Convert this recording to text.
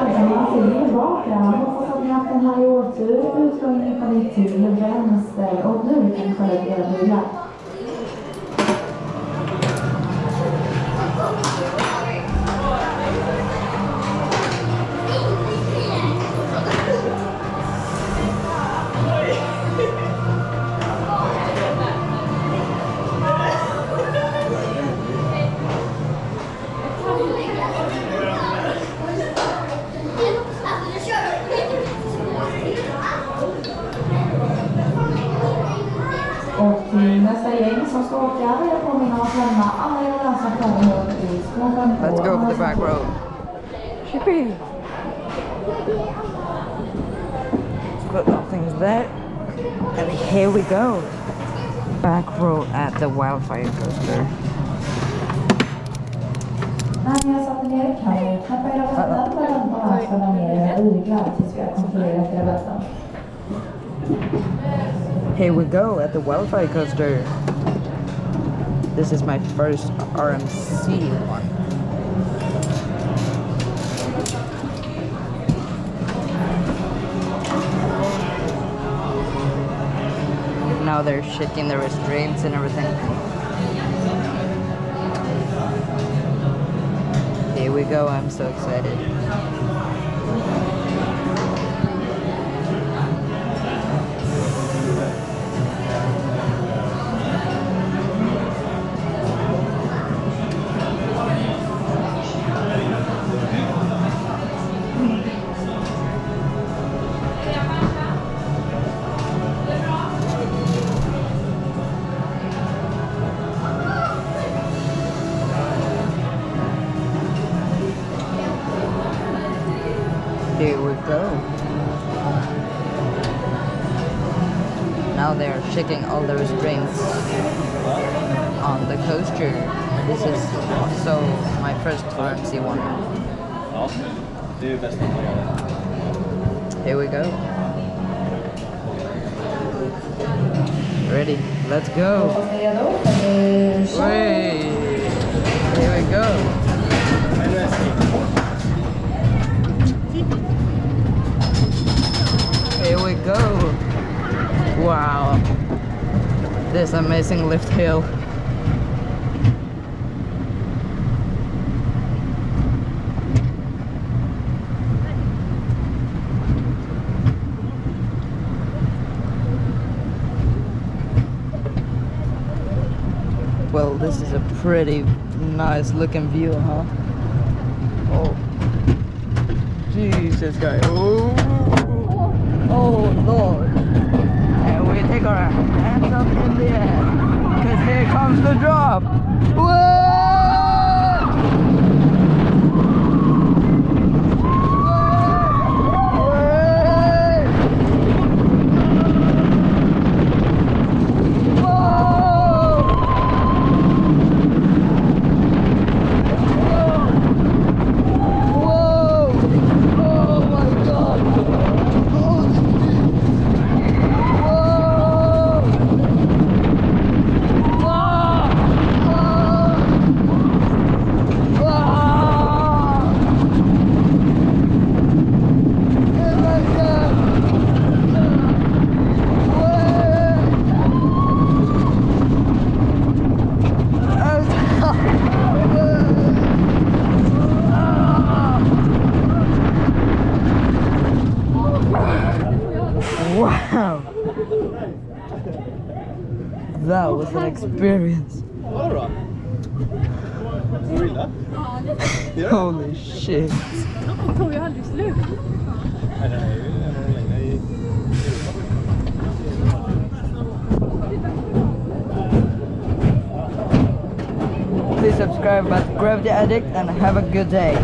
välkomna tillbaka. Hoppas att ni haft en härlig åtur. Utgången på ditt till vänster och nu kanske det är bilar. Och nästa gäng som ska åka, jag påminner om att lämna alla era lösa Kolmården i skogen. Let's go over the back road. Chippy! But nothing's there. And here we go. Back road at the Wildfire coaster. När jag satte ner kan jag knäppa era bälten för att bara ställa ner era yglar tills vi har kontrollerat era bälten. Here we go at the Wildfire coaster. This is my first RMC one. Now they're shaking the restraints and everything. Here we go, I'm so excited. Here we go. Now they're checking all the restraints on the coaster. This is also my first RMC one. Here we go. Ready? Let's go. Wait. Here we go. Here we go. Wow. This amazing lift hill. Well, this is a pretty nice looking view, huh? Oh. Jesus, guy. Oh. Oh Lord. And we take our hands up in the air. Because here comes the drop. Whoa! Wow! That was an experience. Holy shit. Please subscribe at Gravity Addict and have a good day.